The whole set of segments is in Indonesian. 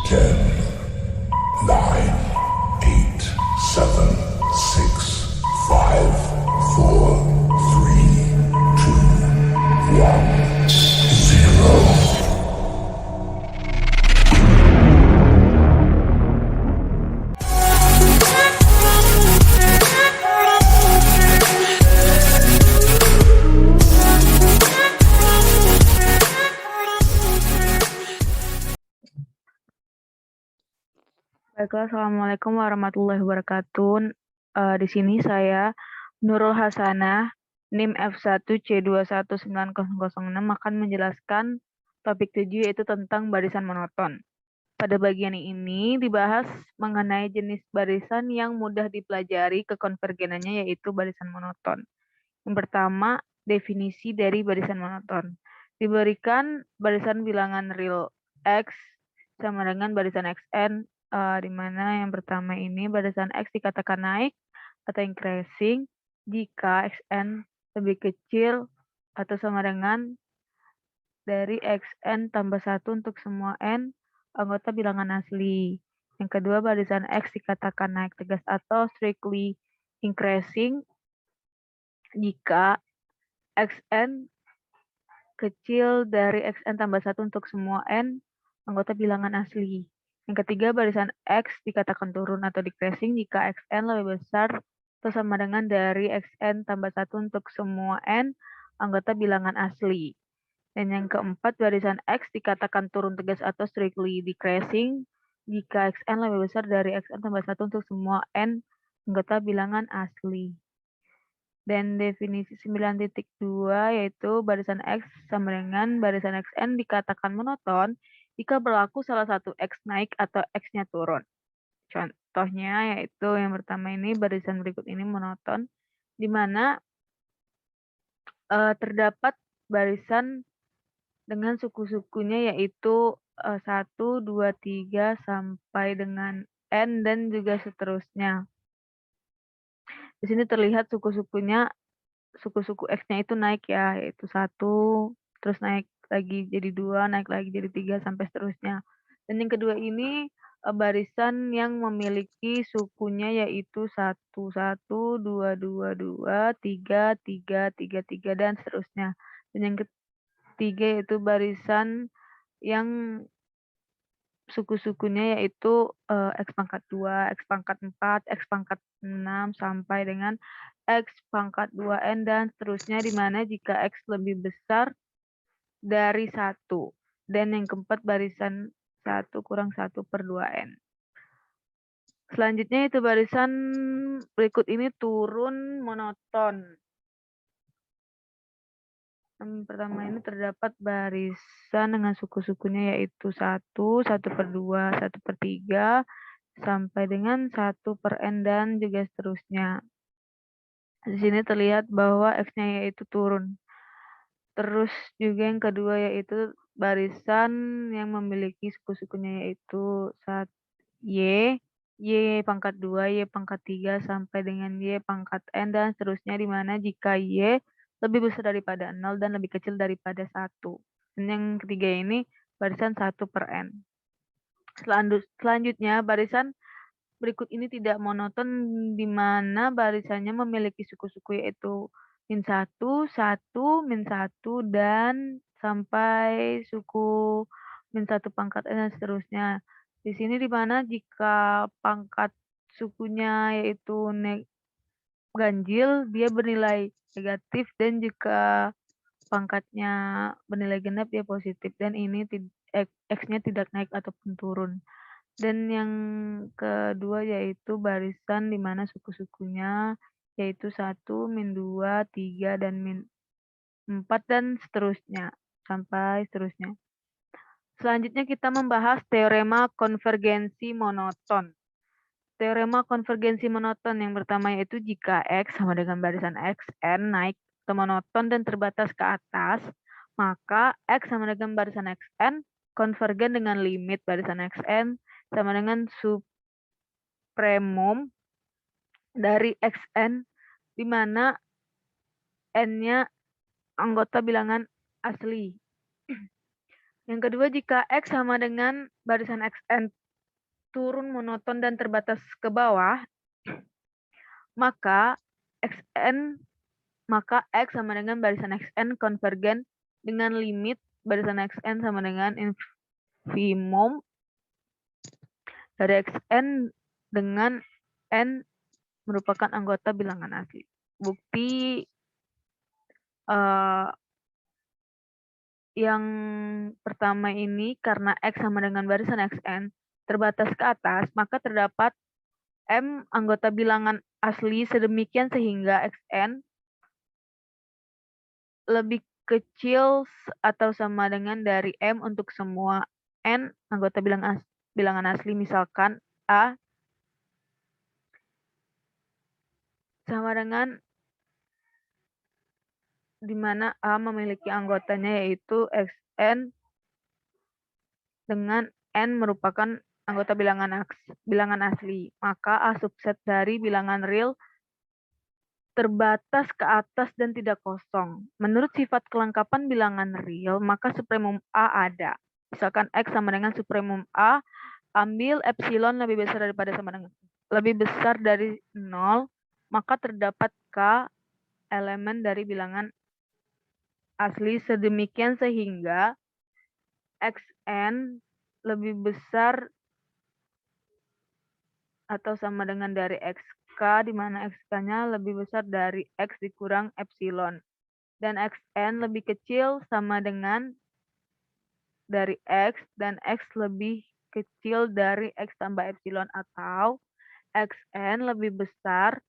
10, 9, 8, 7, 6, 5, 4, 3, 2, 1, 0. Baiklah, Assalamualaikum warahmatullahi wabarakatuh. Di sini saya, Nurul Hasanah, NIM F1C219006 akan menjelaskan topik 7 yaitu tentang barisan monoton. Pada bagian ini dibahas mengenai jenis barisan yang mudah dipelajari kekonvergenannya yaitu barisan monoton. Yang pertama, definisi dari barisan monoton. Diberikan barisan bilangan real X sama dengan barisan Xn, di mana yang pertama ini barisan X dikatakan naik atau increasing jika Xn lebih kecil atau sama dengan dari Xn tambah 1 untuk semua N anggota bilangan asli. Yang kedua, barisan X dikatakan naik tegas atau strictly increasing jika Xn kecil dari Xn tambah 1 untuk semua N anggota bilangan asli. Yang ketiga, barisan X dikatakan turun atau decreasing jika Xn lebih besar atau sama dengan dari Xn tambah 1 untuk semua N anggota bilangan asli. Dan yang keempat, barisan X dikatakan turun tegas atau strictly decreasing jika Xn lebih besar dari Xn tambah 1 untuk semua N anggota bilangan asli. Dan definisi 9.2 yaitu barisan X sama dengan barisan Xn dikatakan monoton jika berlaku salah satu X naik atau X-nya turun. Contohnya yaitu yang pertama ini barisan berikut ini monoton, di mana terdapat barisan dengan suku-sukunya yaitu 1, 2, 3 sampai dengan N dan juga seterusnya. Di sini terlihat suku-sukunya, suku-suku X-nya itu naik ya, yaitu 1, terus naik lagi jadi 2, naik lagi jadi 3, sampai seterusnya. Dan yang kedua ini barisan yang memiliki sukunya yaitu 1, 1, 2, 2, 2, 3, 3, 3, 3, dan seterusnya. Dan yang ketiga yaitu barisan yang suku-sukunya yaitu X pangkat 2, X pangkat 4, X pangkat 6, sampai dengan X pangkat 2N dan seterusnya, di mana jika X lebih besar dari 1. Dan yang keempat barisan 1 kurang 1 per 2N. Selanjutnya itu barisan berikut ini turun monoton. Yang pertama ini terdapat barisan dengan suku-sukunya yaitu 1, 1 per 2, 1 per 3, sampai dengan 1 per N dan juga seterusnya. Di sini terlihat bahwa X-nya yaitu turun. Terus juga yang kedua yaitu barisan yang memiliki suku-sukunya yaitu Y, Y pangkat 2, Y pangkat 3, sampai dengan Y pangkat N dan seterusnya, di mana jika Y lebih besar daripada 0 dan lebih kecil daripada 1. Dan yang ketiga ini barisan 1 per N. Selanjutnya barisan berikut ini tidak monoton, di mana barisannya memiliki suku-suku yaitu min 1, 1, min 1, dan sampai suku min 1 pangkat N dan seterusnya. Di sini di mana jika pangkat sukunya yaitu ganjil, dia bernilai negatif, dan jika pangkatnya bernilai genap dia positif, dan ini X-nya tidak naik ataupun turun. Dan yang kedua yaitu barisan di mana suku-sukunya yaitu 1, min 2, 3, dan min 4, dan seterusnya, sampai seterusnya. Selanjutnya kita membahas teorema konvergensi monoton. Teorema konvergensi monoton yang pertama yaitu jika X sama dengan barisan Xn naik atau monoton dan terbatas ke atas, maka X sama dengan barisan Xn konvergen dengan limit barisan Xn sama dengan supremum dari Xn, di mana N-nya anggota bilangan asli. Yang kedua, jika X sama dengan barisan Xn turun monoton dan terbatas ke bawah, maka X sama dengan barisan Xn konvergen dengan limit barisan Xn sama dengan infimum dari Xn dengan N merupakan anggota bilangan asli. Bukti yang pertama ini, karena X sama dengan barisan Xn terbatas ke atas, maka terdapat M anggota bilangan asli sedemikian sehingga Xn lebih kecil atau sama dengan dari M untuk semua N anggota bilangan asli, misalkan A sama dengan di mana A memiliki anggotanya yaitu Xn dengan N merupakan anggota bilangan asli, maka A subset dari bilangan real terbatas ke atas dan tidak kosong. Menurut sifat kelengkapan bilangan real, maka supremum A ada. Misalkan X sama dengan supremum A, ambil epsilon lebih besar dari 0, maka terdapat K elemen dari bilangan asli sedemikian sehingga Xn lebih besar atau sama dengan dari Xk, di mana Xk-nya lebih besar dari X dikurang epsilon. Dan Xn lebih kecil sama dengan dari X, dan X lebih kecil dari X tambah epsilon, atau Xn lebih besar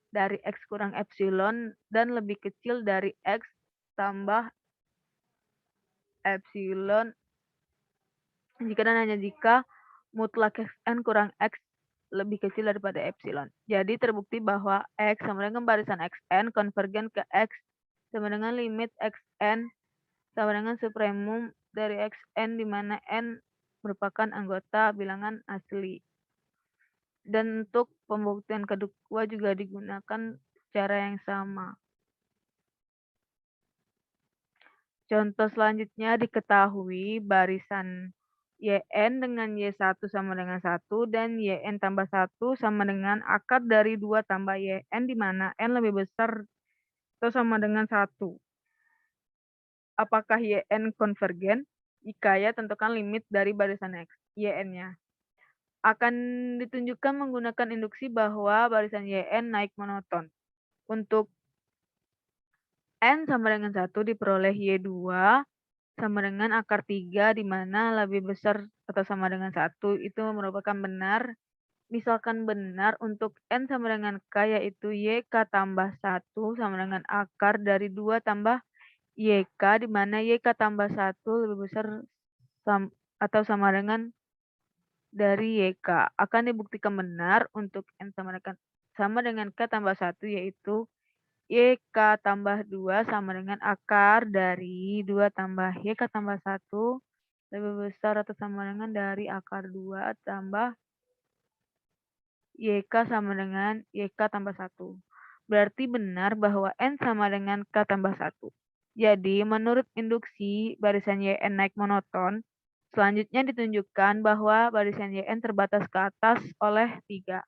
dari X kurang epsilon dan lebih kecil dari X tambah epsilon jika dan hanya jika mutlak Xn kurang X lebih kecil daripada epsilon. Jadi terbukti bahwa X sama dengan barisan Xn konvergen ke X sama dengan limit Xn sama dengan supremum dari Xn di mana N merupakan anggota bilangan asli. Dan untuk pembuktian kedua juga digunakan cara yang sama. Contoh selanjutnya, diketahui barisan Yn dengan Y1 sama dengan 1 dan Yn tambah 1 sama dengan akar dari 2 tambah Yn di mana N lebih besar atau sama dengan 1. Apakah Yn konvergen? Jika ya, tentukan limit dari barisan Yn-nya. Akan ditunjukkan menggunakan induksi bahwa barisan Yn naik monoton. Untuk N sama dengan 1 diperoleh Y2 sama dengan akar 3 di mana lebih besar atau sama dengan 1 itu merupakan benar. Misalkan benar untuk N sama dengan K yaitu YK tambah 1 sama dengan akar dari 2 tambah YK di mana YK tambah 1 lebih besar atau sama dengan dari YK. Akan dibuktikan benar untuk N sama dengan K tambah 1 yaitu YK tambah 2 sama dengan akar dari 2 tambah YK tambah 1 lebih besar atau sama dengan dari akar 2 tambah YK sama dengan YK tambah 1. Berarti benar bahwa N sama dengan K tambah 1. Jadi, menurut induksi barisan Yn naik monoton, selanjutnya ditunjukkan bahwa barisan Yn terbatas ke atas oleh 3,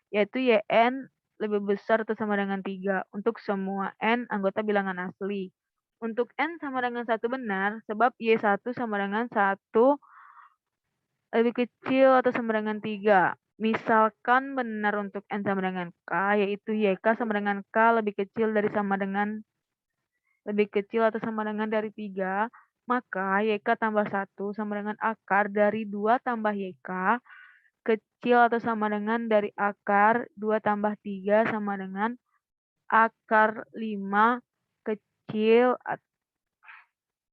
yaitu Yn lebih besar atau sama dengan 3 untuk semua N anggota bilangan asli. Untuk N sama dengan 1 benar, sebab Y1 sama dengan 1 lebih kecil atau sama dengan 3. Misalkan benar untuk N sama dengan K, yaitu YK sama dengan K lebih kecil atau sama dengan dari 3, maka YK tambah 1 sama dengan akar dari 2 tambah YK kecil atau sama dengan dari akar 2 tambah 3 sama dengan akar 5 kecil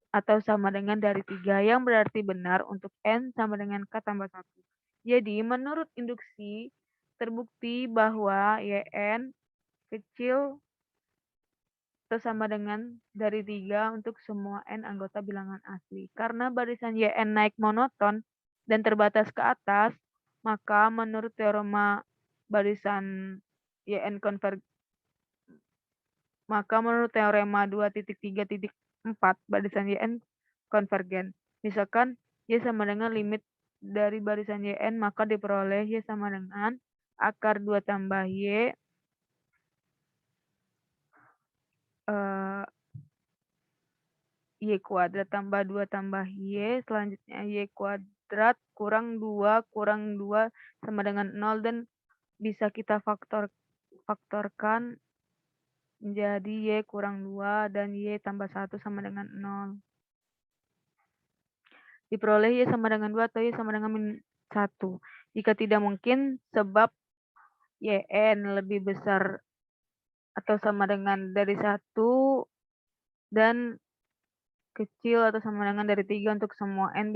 atau sama dengan dari 3, yang berarti benar untuk N sama dengan K tambah 1. Jadi, menurut induksi, terbukti bahwa Yn kecil atau sama dengan dari 3 untuk semua N anggota bilangan asli. Karena barisan Yn naik monoton dan terbatas ke atas, maka menurut teorema barisan Yn maka menurut teorema 2.3.4 barisan Yn konvergen. Misalkan Y sama dengan limit dari barisan YN, maka diperoleh Y sama dengan akar 2 tambah Y Y kuadrat tambah 2 tambah Y, selanjutnya Y kuadrat kurang 2 sama dengan 0, dan bisa kita faktorkan menjadi Y kurang 2 dan Y tambah 1 sama dengan 0. Diperoleh Y sama dengan 2 atau Y sama dengan min 1. Jika tidak mungkin, sebab YN lebih besar atau sama dengan dari 1 dan kecil atau sama dengan dari 3 untuk semua N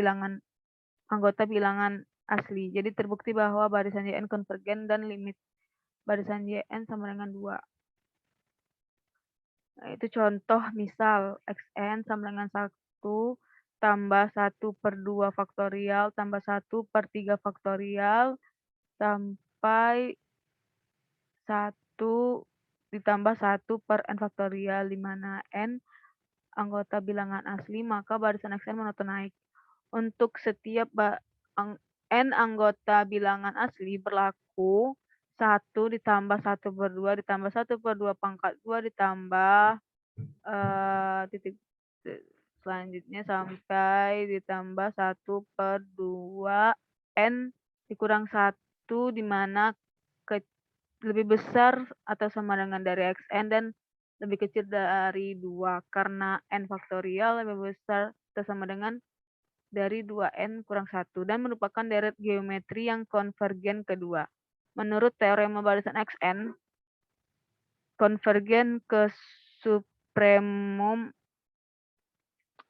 anggota bilangan asli. Jadi terbukti bahwa barisan YN konvergen dan limit barisan YN sama dengan 2. Nah, itu contoh misal XN sama dengan 1 tambah 1/2 faktorial tambah 1/3 faktorial sampai 1 ditambah 1/n faktorial, di mana N anggota bilangan asli, maka barisan XN monoton naik. Untuk setiap N anggota bilangan asli berlaku 1 ditambah 1/2 ditambah 1/2 pangkat 2 ditambah titik selanjutnya sampai ditambah 1/2 N dikurang 1, di mana lebih besar atau sama dengan dari XN dan lebih kecil dari 2, karena N faktorial lebih besar atau sama dengan dari 2N kurang 1 dan merupakan deret geometri yang konvergen kedua. Menurut teorema barisan XN, konvergen ke supremum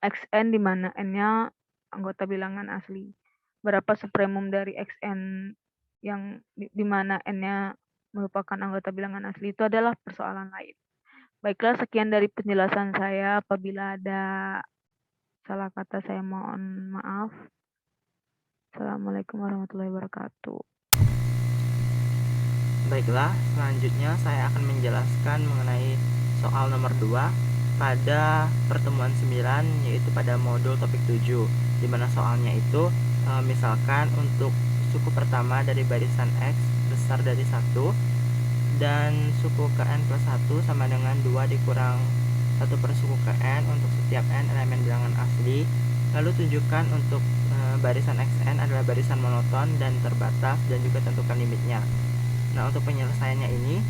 XN di mana N-nya anggota bilangan asli. Berapa supremum dari XN yang di mana N-nya merupakan anggota bilangan asli itu adalah persoalan lain. Baiklah, sekian dari penjelasan saya. Apabila ada salah kata, saya mohon maaf. Assalamualaikum warahmatullahi wabarakatuh. Baiklah, selanjutnya saya akan menjelaskan mengenai soal nomor 2 pada pertemuan 9, yaitu pada modul topik 7, di mana soalnya itu misalkan untuk suku pertama dari barisan X besar dari 1 dan suku ke N plus 1 sama dengan 2 dikurang 1 per suku ke N untuk setiap N elemen bilangan asli. Lalu tunjukkan untuk barisan XN adalah barisan monoton dan terbatas, dan juga tentukan limitnya. Nah, untuk penyelesaiannya ini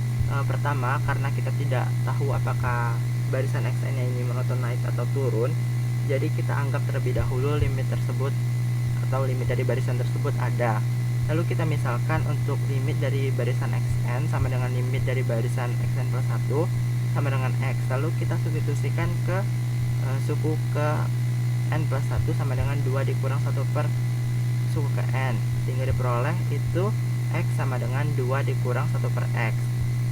pertama, karena kita tidak tahu apakah barisan XN-nya ini monoton naik atau turun, jadi kita anggap terlebih dahulu limit tersebut atau limit dari barisan tersebut ada. Lalu kita misalkan untuk limit dari barisan XN sama dengan limit dari barisan XN plus 1 sama dengan X. Lalu kita substitusikan ke suku ke N plus 1 sama dengan 2 dikurang 1 per suku ke N, sehingga diperoleh itu X sama dengan 2 dikurang 1 per X.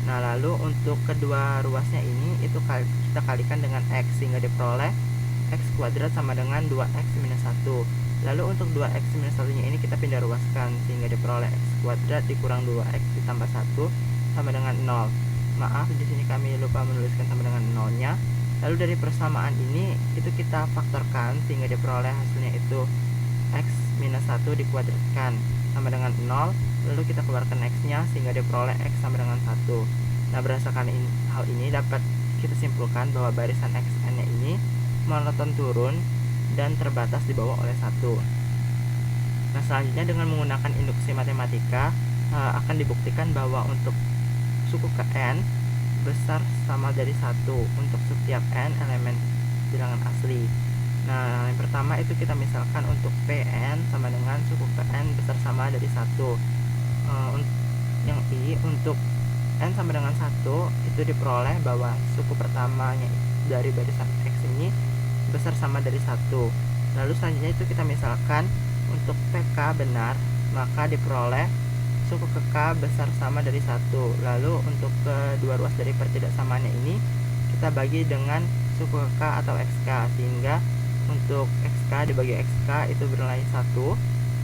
Nah, lalu untuk kedua ruasnya ini itu kita kalikan dengan X, sehingga diperoleh X kuadrat sama dengan 2X minus 1. Lalu untuk 2X minus 1 nya ini kita pindah ruaskan, sehingga diperoleh X kuadrat dikurang 2X ditambah 1 sama dengan 0. Maaf, di sini kami lupa menuliskan sama dengan 0 nya. Lalu dari persamaan ini itu kita faktorkan, sehingga diperoleh hasilnya itu X minus 1 dikuadratkan sama dengan 0. Lalu kita keluarkan X nya, sehingga diperoleh X sama dengan 1. Nah, berdasarkan hal ini dapat kita simpulkan bahwa barisan XN nya ini monoton turun dan terbatas dibawa oleh 1. Nah, selanjutnya dengan menggunakan induksi matematika akan dibuktikan bahwa untuk suku ke N besar sama dari 1 untuk setiap N elemen bilangan asli. Nah, yang pertama itu kita misalkan untuk Pn sama dengan suku ke N besar sama dari 1. Yang I untuk N sama dengan 1 itu diperoleh bahwa suku pertamanya dari barisan X ini besar sama dari 1. Lalu selanjutnya itu kita misalkan untuk PK benar, maka diperoleh suku ke K besar sama dari 1. Lalu untuk kedua ruas dari pertidaksamaannya ini kita bagi dengan suku ke K atau XK, sehingga untuk XK dibagi XK itu bernilai 1.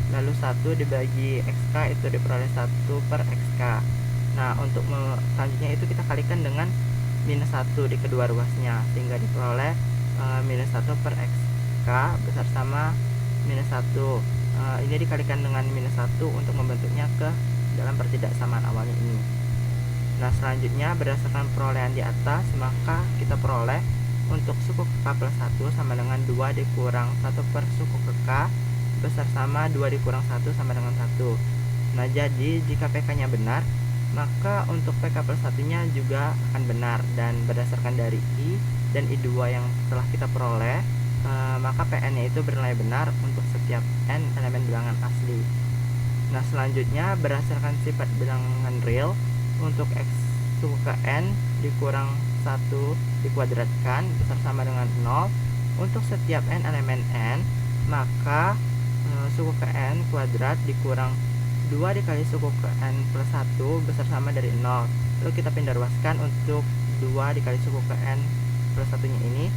Lalu 1 dibagi XK itu diperoleh 1 per XK. Nah, untuk selanjutnya itu kita kalikan dengan minus 1 di kedua ruasnya, sehingga diperoleh minus 1 per XK K besar sama minus 1. Ini dikalikan dengan minus 1 untuk membentuknya ke dalam pertidaksamaan awalnya ini. Nah, selanjutnya berdasarkan perolehan di atas, maka kita peroleh untuk suku ke K plus 1 sama dengan 2 dikurang 1 per suku ke K besar sama 2 dikurang 1 sama dengan 1. Nah, jadi jika PK-nya benar, maka untuk PK plus 1-nya juga akan benar. Dan berdasarkan dari I dan I2 yang telah kita peroleh, maka PN-nya itu bernilai benar untuk setiap N elemen bilangan asli. Nah, selanjutnya berdasarkan sifat bilangan real, untuk X suku ke N dikurang 1 dikuadratkan besar sama dengan 0 untuk setiap N elemen N, maka suku ke N kuadrat dikurang 2 dikali suku ke N plus 1 besar sama dari 0. Lalu kita pindah ruaskan untuk 2 dikali suku ke N plus 1 nya ini